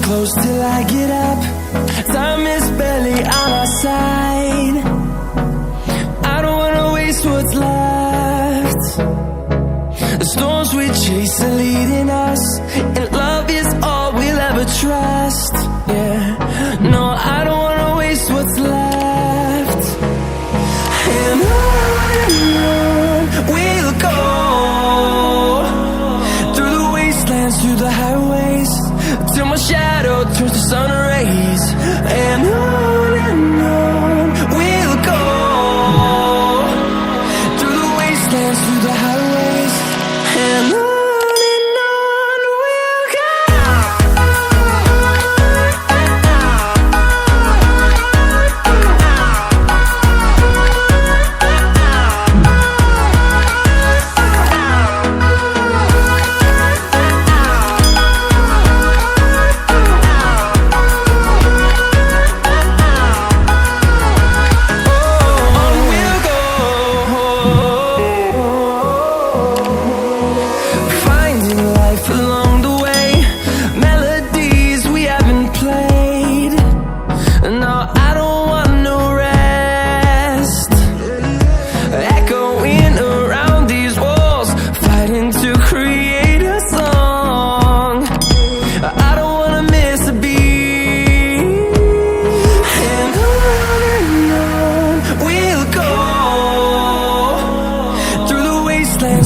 close till I get up. Time is barely on our side. I don't wanna waste what's left. The storms we chase are leading us, and love is all we'll ever trust. Yeah, no, I don't wanna waste what's left. And on we'll go, through the wastelands, through the highways, till my shadow turns to sun rays. And on we'll go, through the wastelands, through the highways, and on we'll go.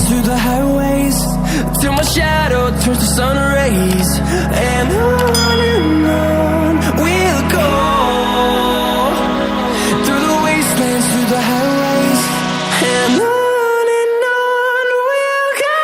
Through the highways, till my shadow turns to sun rays. And on we'll go, through the wastelands, through the highways, and on we'll go.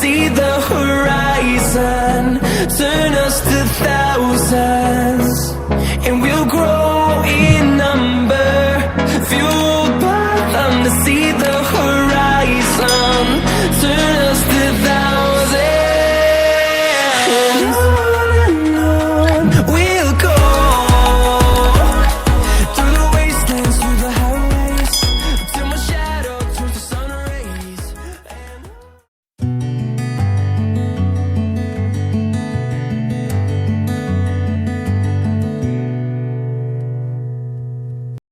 See the horizon turn us to thousands, and we'll grow in number, fuel